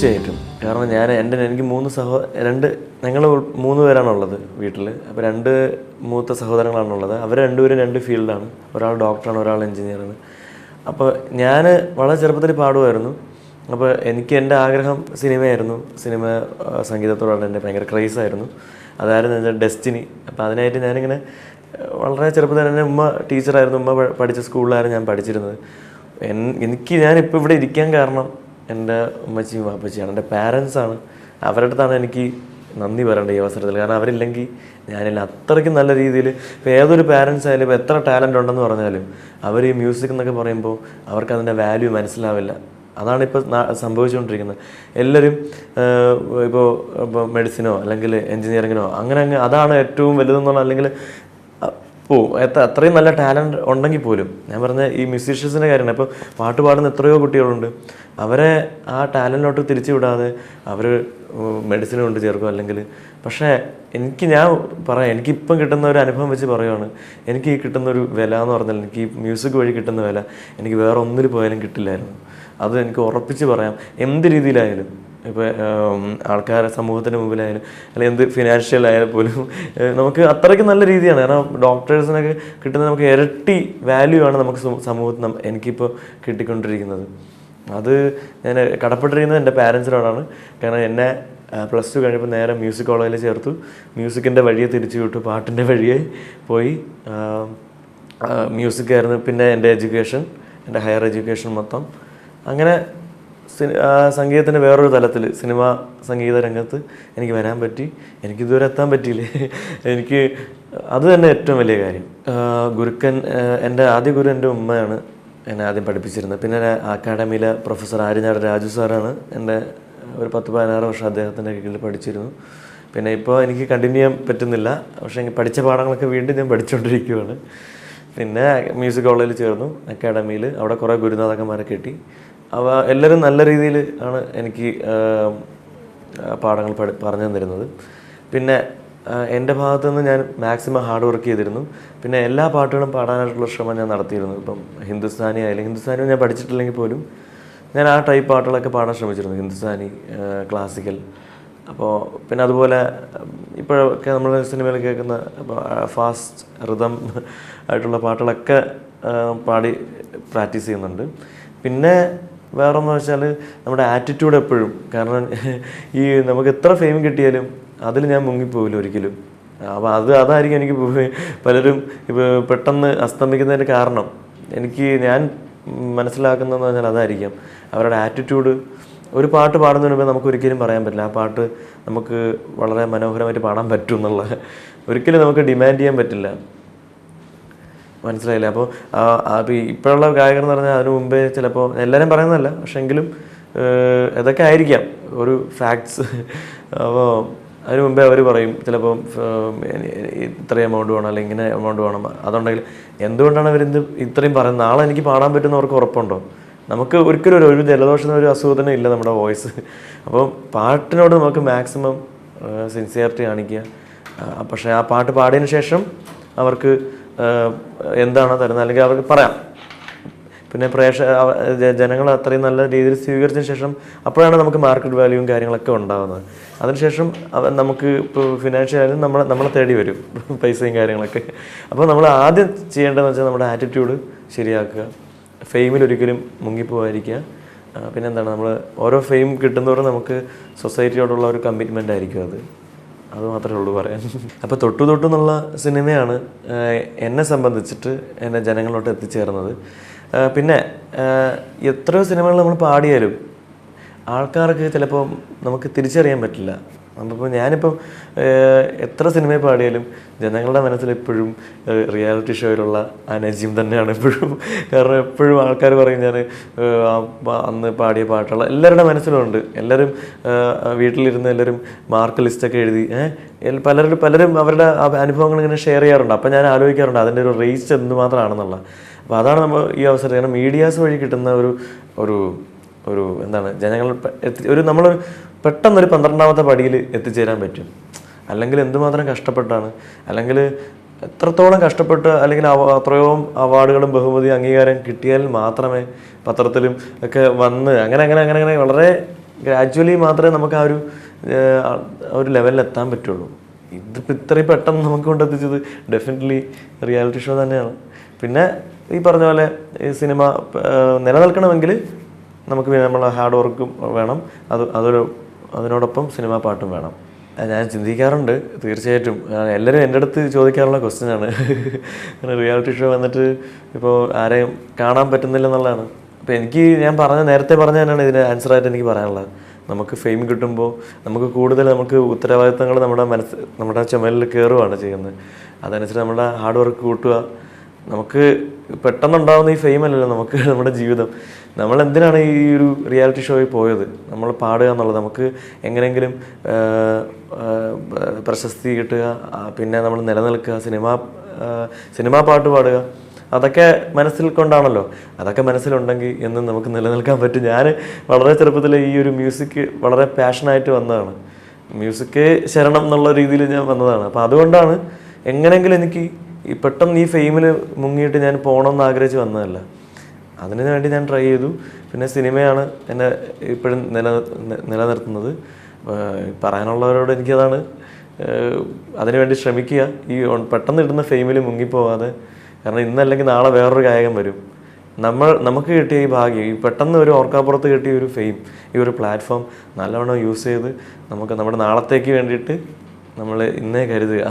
തീർച്ചയായിട്ടും. കാരണം എനിക്ക് ഞങ്ങൾ 3 പേരാണുള്ളത് വീട്ടിൽ. അപ്പോൾ 2 മൂത്ത സഹോദരങ്ങളാണുള്ളത്. അവർ രണ്ടുപേരും 2 ഫീൽഡാണ്. ഒരാൾ ഡോക്ടറാണ്, ഒരാൾ എഞ്ചിനീയറാണ്. അപ്പോൾ ഞാൻ വളരെ ചെറുപ്പത്തിൽ പാടുമായിരുന്നു. അപ്പോൾ എനിക്ക് എൻ്റെ ആഗ്രഹം സിനിമയായിരുന്നു. സംഗീതത്തോടാണ് എൻ്റെ ഭയങ്കര ക്രേസായിരുന്നു. അതായിരുന്നു എൻ്റെ ഡെസ്റ്റിനി. അപ്പോൾ അതിനായിട്ട് ഞാനിങ്ങനെ വളരെ ചെറുപ്പത്തിൽ തന്നെ ഉമ്മ ടീച്ചറായിരുന്നു. ഉമ്മ പഠിച്ച സ്കൂളിലായിരുന്നു ഞാൻ പഠിച്ചിരുന്നത്. ഞാനിപ്പോൾ ഇവിടെ ഇരിക്കാൻ കാരണം എൻ്റെ ഉമ്മച്ചിയും വാപ്പച്ചിയാണ്, എൻ്റെ പാരൻസാണ്. അവരുടെ അടുത്താണ് എനിക്ക് നന്ദി പറയേണ്ട ഈ അവസരത്തിൽ. കാരണം അവരില്ലെങ്കിൽ ഞാനില്ല. അത്രയ്ക്ക് നല്ല രീതിയിൽ ഇപ്പോൾ ഏതൊരു പാരൻസ് ആയാലും ഇപ്പോൾ എത്ര ടാലൻ്റ് ഉണ്ടെന്ന് പറഞ്ഞാലും അവർ ഈ മ്യൂസിക് എന്നൊക്കെ പറയുമ്പോൾ അവർക്ക് അതിൻ്റെ വാല്യൂ മനസ്സിലാവില്ല. അതാണിപ്പോൾ സംഭവിച്ചുകൊണ്ടിരിക്കുന്നത്. എല്ലാവരും ഇപ്പോൾ മെഡിസിനോ അല്ലെങ്കിൽ എൻജിനീയറിങ്ങിനോ അങ്ങനെ അതാണ് ഏറ്റവും വലുതെന്നുള്ള, അല്ലെങ്കിൽ അത്രയും നല്ല ടാലൻറ്റ് ഉണ്ടെങ്കിൽ പോലും ഞാൻ പറഞ്ഞ ഈ മ്യൂസീഷ്യൻസിൻ്റെ കാര്യമാണ്. ഇപ്പോൾ പാട്ട് പാടുന്ന എത്രയോ കുട്ടികളുണ്ട്. അവരെ ആ ടാലൻറ്റിലോട്ട് തിരിച്ചു വിടാതെ അവർ മെഡിസിൻ കൊണ്ട് ചേർക്കും. അല്ലെങ്കിൽ പക്ഷേ ഞാൻ പറയാം, എനിക്കിപ്പം കിട്ടുന്ന ഒരു അനുഭവം വെച്ച് പറയുകയാണ്, എനിക്ക് ഈ കിട്ടുന്നൊരു വില എന്ന് പറഞ്ഞാൽ, എനിക്ക് ഈ മ്യൂസിക് വഴി കിട്ടുന്ന വില എനിക്ക് വേറെ ഒന്നിൽ പോയാലും കിട്ടില്ലായിരുന്നു. അത് എനിക്ക് ഉറപ്പിച്ച് പറയാം. എന്ത് രീതിയിലായാലും, ഇപ്പോൾ ആൾക്കാരെ സമൂഹത്തിന് മുമ്പിലായാലും അല്ലെങ്കിൽ എന്ത് ഫിനാൻഷ്യൽ ആയാലും പോലും നമുക്ക് അത്രയ്ക്ക് നല്ല രീതിയാണ്. കാരണം ഡോക്ടേഴ്സിനൊക്കെ കിട്ടുന്നത് നമുക്ക് ഇരട്ടി വാല്യൂ ആണ് നമുക്ക് സമൂഹത്തിൽ എനിക്കിപ്പോൾ കിട്ടിക്കൊണ്ടിരിക്കുന്നത്. അത് ഞാൻ കടപ്പെട്ടിരിക്കുന്നത് എൻ്റെ പാരൻസിനോടാണ്. കാരണം എന്നെ +2 കഴിഞ്ഞപ്പോൾ നേരെ മ്യൂസിക് കോളേജിൽ ചേർത്തു. മ്യൂസിക്കിൻ്റെ വഴിയെ തിരിച്ചു വിട്ടു, പാട്ടിൻ്റെ വഴിയെ പോയി. മ്യൂസിക്കായിരുന്നു പിന്നെ എൻ്റെ എഡ്യൂക്കേഷൻ, എൻ്റെ ഹയർ എഡ്യൂക്കേഷൻ മൊത്തം. അങ്ങനെ സംഗീതത്തിൻ്റെ വേറൊരു തലത്തിൽ സംഗീത രംഗത്ത് എനിക്ക് വരാൻ പറ്റി. എനിക്കിതുവരെ എത്താൻ പറ്റിയില്ലേ. എനിക്ക് അത് തന്നെ ഏറ്റവും വലിയ കാര്യം. എൻ്റെ ആദ്യ ഗുരു എൻ്റെ ഉമ്മയാണ് എന്നെ ആദ്യം പഠിപ്പിച്ചിരുന്നത്. പിന്നെ അക്കാഡമിയിലെ പ്രൊഫസർ ആര്യനാട് രാജു സാറാണ് എൻ്റെ ഒരു 10-16 വർഷം അദ്ദേഹത്തിൻ്റെ കീഴിൽ പഠിച്ചിരുന്നു. പിന്നെ ഇപ്പോൾ എനിക്ക് കണ്ടിന്യൂ ചെയ്യാൻ പറ്റുന്നില്ല. പക്ഷേ പഠിച്ച പാഠങ്ങളൊക്കെ വീണ്ടും ഞാൻ പഠിച്ചുകൊണ്ടിരിക്കുകയാണ്. പിന്നെ മ്യൂസിക് കോളേജിൽ ചേർന്നു, അക്കാഡമിയിൽ. അവിടെ കുറേ ഗുരുനാഥന്മാരെ കിട്ടി. എല്ലാവരും നല്ല രീതിയിൽ ആണ് എനിക്ക് പാഠങ്ങൾ പറഞ്ഞു തന്നിരുന്നത്. പിന്നെ എൻ്റെ ഭാഗത്തു നിന്ന് ഞാൻ മാക്സിമം ഹാർഡ് വർക്ക് ചെയ്തിരുന്നു. പിന്നെ എല്ലാ പാട്ടുകളും പാടാനായിട്ടുള്ള ശ്രമം ഞാൻ നടത്തിയിരുന്നു. ഇപ്പം ഹിന്ദുസ്ഥാനി ഞാൻ പഠിച്ചിട്ടില്ലെങ്കിൽ പോലും ഞാൻ ആ ടൈപ്പ് പാട്ടുകളൊക്കെ പാടാൻ ശ്രമിച്ചിരുന്നു. ഹിന്ദുസ്ഥാനി, ക്ലാസിക്കൽ. അപ്പോൾ പിന്നെ അതുപോലെ ഇപ്പോഴൊക്കെ നമ്മൾ സിനിമയിൽ കേൾക്കുന്ന ഫാസ്റ്റ് റിതം ആയിട്ടുള്ള പാട്ടുകളൊക്കെ പാടി പ്രാക്ടീസ് ചെയ്യുന്നുണ്ട്. പിന്നെ വേറൊന്ന് വെച്ചാൽ നമ്മുടെ ആറ്റിറ്റ്യൂഡ് എപ്പോഴും, കാരണം ഈ നമുക്ക് എത്ര ഫെയിം കിട്ടിയാലും അതിൽ ഞാൻ മുങ്ങിപ്പോവില്ല ഒരിക്കലും. അപ്പോൾ അതായിരിക്കും എനിക്ക് പലരും ഇപ്പോൾ പെട്ടെന്ന് അസ്തമിക്കുന്നതിൻ്റെ കാരണം. ഞാൻ മനസ്സിലാക്കുന്നതെന്ന് പറഞ്ഞാൽ അതായിരിക്കാം അവരുടെ ആറ്റിറ്റ്യൂഡ്. ഒരു പാട്ട് പാടുന്നതിന് മുമ്പ് നമുക്ക് ഒരിക്കലും പറയാൻ പറ്റില്ല ആ പാട്ട് നമുക്ക് വളരെ മനോഹരമായിട്ട് പാടാൻ പറ്റും എന്നുള്ള. ഒരിക്കലും നമുക്ക് ഡിമാൻഡ് ചെയ്യാൻ പറ്റില്ല. മനസ്സിലായില്ല? അപ്പോൾ ഇപ്പോഴുള്ള ഗായകർ എന്ന് പറഞ്ഞാൽ അതിനു മുമ്പേ ചിലപ്പോൾ എല്ലാവരും പറയുന്നതല്ല, പക്ഷെ എങ്കിലും ഇതൊക്കെ ആയിരിക്കാം ഒരു ഫാക്ട്സ്. അപ്പോൾ അതിനു മുമ്പേ അവർ പറയും ചിലപ്പോൾ ഇത്ര എമൗണ്ട് വേണം അല്ലെങ്കിൽ ഇങ്ങനെ എമൗണ്ട് വേണം. അതുണ്ടെങ്കിൽ എന്തുകൊണ്ടാണ് ഇത്രയും പറയുന്നത്? നാളെ എനിക്ക് പാടാൻ പറ്റുന്നവർക്ക് ഉറപ്പുണ്ടോ? നമുക്ക് ഒരിക്കലും ഒരു ജലദോഷത്തിന് ഒരു അസുഖത്തിനും ഇല്ല നമ്മുടെ വോയിസ്. അപ്പം പാട്ടിനോട് നമുക്ക് മാക്സിമം സിൻസിയറിറ്റി കാണിക്കുക. പക്ഷേ ആ പാട്ട് പാടിയതിന് ശേഷം അവർക്ക് എന്താണോ തരുന്നത് അല്ലെങ്കിൽ അവർക്ക് പറയാം. പിന്നെ ജനങ്ങൾ അത്രയും നല്ല രീതിയിൽ സ്വീകരിച്ചതിന് ശേഷം അപ്പോഴാണ് നമുക്ക് മാർക്കറ്റ് വാല്യൂവും കാര്യങ്ങളൊക്കെ ഉണ്ടാകുന്നത്. അതിനുശേഷം നമുക്ക് ഇപ്പോൾ ഫിനാൻഷ്യലായാലും നമ്മളെ തേടി വരും പൈസയും കാര്യങ്ങളൊക്കെ. അപ്പോൾ നമ്മൾ ആദ്യം ചെയ്യേണ്ടതെന്ന് വെച്ചാൽ നമ്മുടെ ആറ്റിറ്റ്യൂഡ് ശരിയാക്കുക. ഫെയിമിൽ ഒരിക്കലും മുങ്ങിപ്പോവാതിരിക്കുക. പിന്നെന്താണ്, നമ്മൾ ഓരോ ഫെയിം കിട്ടുന്നതോടെ നമുക്ക് സൊസൈറ്റിയോടുള്ള ഒരു കമ്മിറ്റ്മെൻ്റ് ആയിരിക്കും അത് മാത്രമേ ഉള്ളൂ പറയാൻ. അപ്പോൾ തൊട്ടു എന്നുള്ള സിനിമയാണ് എന്നെ സംബന്ധിച്ചിട്ട് എന്നെ ജനങ്ങളിലോട്ട് എത്തിച്ചേർന്നത്. പിന്നെ എത്രയോ സിനിമകൾ നമ്മൾ പാടിയാലും ആൾക്കാർക്ക് ചിലപ്പോൾ നമുക്ക് തിരിച്ചറിയാൻ പറ്റില്ല. നമ്മളിപ്പോൾ ഞാനിപ്പം എത്ര സിനിമയിൽ പാടിയാലും ജനങ്ങളുടെ മനസ്സിൽ എപ്പോഴും റിയാലിറ്റി ഷോയിലുള്ള ആ നജീം തന്നെയാണ് എപ്പോഴും. കാരണം എപ്പോഴും ആൾക്കാർ പറയും ഞാൻ അന്ന് പാടിയ പാട്ടുള്ള എല്ലാവരുടെ മനസ്സിലുണ്ട്. എല്ലാവരും വീട്ടിലിരുന്ന് എല്ലാവരും മാർക്ക് ലിസ്റ്റൊക്കെ എഴുതി പലരും അവരുടെ അനുഭവങ്ങൾ ഇങ്ങനെ ഷെയർ ചെയ്യാറുണ്ട്. അപ്പം ഞാൻ ആലോചിക്കാറുണ്ട് അതിൻ്റെ ഒരു റേഞ്ച് എന്തുമാത്രമാണെന്നുള്ള. അപ്പോൾ അതാണ് നമ്മൾ ഈ അവസരം, കാരണം മീഡിയാസ് വഴി കിട്ടുന്ന ഒരു എന്താണ് ജനങ്ങൾ നമ്മൾ പെട്ടെന്നൊരു 12ാമത്തെ പടിയിൽ എത്തിച്ചേരാൻ പറ്റും. അല്ലെങ്കിൽ എന്തുമാത്രം കഷ്ടപ്പെട്ടാണ്, അല്ലെങ്കിൽ എത്രത്തോളം കഷ്ടപ്പെട്ട്, അല്ലെങ്കിൽ അത്രയും അവാർഡുകളും ബഹുമതി അംഗീകാരം കിട്ടിയാൽ മാത്രമേ പത്രത്തിലും ഒക്കെ വന്ന് അങ്ങനെ വളരെ ഗ്രാജ്വലി മാത്രമേ നമുക്ക് ആ ഒരു ലെവലിൽ എത്താൻ പറ്റുള്ളൂ. ഇതിപ്പോൾ ഇത്രയും പെട്ടെന്ന് നമുക്ക് കൊണ്ടെത്തിച്ചത് ഡെഫിനറ്റ്ലി റിയാലിറ്റി ഷോ തന്നെയാണ്. പിന്നെ ഈ പറഞ്ഞ പോലെ ഈ സിനിമ നിലനിൽക്കണമെങ്കിൽ നമുക്ക് നമ്മളെ ഹാർഡ് വർക്കും വേണം, അതിനോടൊപ്പം സിനിമാ പാട്ടും വേണം. ഞാൻ ചിന്തിക്കാറുണ്ട് തീർച്ചയായിട്ടും. എല്ലാവരും എൻ്റെ അടുത്ത് ചോദിക്കാറുള്ള ക്വസ്റ്റ്യനാണ് റിയാലിറ്റി ഷോ വന്നിട്ട് ഇപ്പോൾ ആരെയും കാണാൻ പറ്റുന്നില്ല എന്നുള്ളതാണ്. അപ്പോൾ ഞാൻ നേരത്തെ പറഞ്ഞ തന്നെയാണ് ഇതിന് ആൻസറായിട്ട് എനിക്ക് പറയാനുള്ളത്. നമുക്ക് ഫെയിം കിട്ടുമ്പോൾ നമുക്ക് കൂടുതൽ ഉത്തരവാദിത്തങ്ങൾ നമ്മുടെ ചുമലിൽ കയറുകയാണ് ചെയ്യുന്നത്. അതനുസരിച്ച് നമ്മുടെ ഹാർഡ് വർക്ക് കൂട്ടുക. നമുക്ക് പെട്ടെന്നുണ്ടാകുന്ന ഈ ഫെയിം അല്ലല്ലോ നമുക്ക് നമ്മുടെ ജീവിതം. നമ്മൾ എന്തിനാണ് ഈ ഒരു റിയാലിറ്റി ഷോയിൽ പോയത്? നമ്മൾ പാടുക എന്നുള്ളത്, നമുക്ക് എങ്ങനെയെങ്കിലും പ്രശസ്തി കിട്ടുക, പിന്നെ നമ്മൾ നിലനിൽക്കുക, സിനിമാ പാട്ട് പാടുക, അതൊക്കെ മനസ്സിൽ കൊണ്ടാണല്ലോ. അതൊക്കെ മനസ്സിലുണ്ടെങ്കിൽ എന്നും നമുക്ക് നിലനിൽക്കാൻ പറ്റും. ഞാൻ വളരെ ചെറുപ്പത്തിൽ ഈ ഒരു മ്യൂസിക് വളരെ പാഷനായിട്ട് വന്നതാണ്. മ്യൂസിക് ശരണം എന്നുള്ള രീതിയിൽ ഞാൻ വന്നതാണ്. അപ്പോൾ അതുകൊണ്ടാണ് എങ്ങനെയെങ്കിലും എനിക്ക് പെട്ടെന്ന് ഈ ഫെയിമിൽ മുങ്ങിയിട്ട് ഞാൻ പോകണമെന്ന് ആഗ്രഹിച്ച് വന്നതല്ല. അതിനു വേണ്ടി ഞാൻ ട്രൈ ചെയ്തു. പിന്നെ സിനിമയാണ് എന്നെ ഇപ്പോഴും നിലനിർത്തുന്നത്. പറയാനുള്ളവരോട് എനിക്കതാണ്, അതിനുവേണ്ടി ശ്രമിക്കുക. ഈ പെട്ടെന്ന് കിട്ടുന്ന ഫെയിമിൽ മുങ്ങിപ്പോവാതെ. കാരണം ഇന്നല്ലെങ്കിൽ നാളെ വേറൊരു ഗായകൻ വരും. നമുക്ക് കിട്ടിയ ഈ ഭാഗ്യം, ഈ പെട്ടെന്ന് ഒരു ഓർക്കാപ്പുറത്ത് കിട്ടിയ ഒരു ഫെയിം, ഈ ഒരു പ്ലാറ്റ്ഫോം നല്ലവണ്ണം യൂസ് ചെയ്ത് നമുക്ക് നമ്മുടെ നാളത്തേക്ക് വേണ്ടിയിട്ട് നമ്മൾ ഇന്നേ കരുതുക.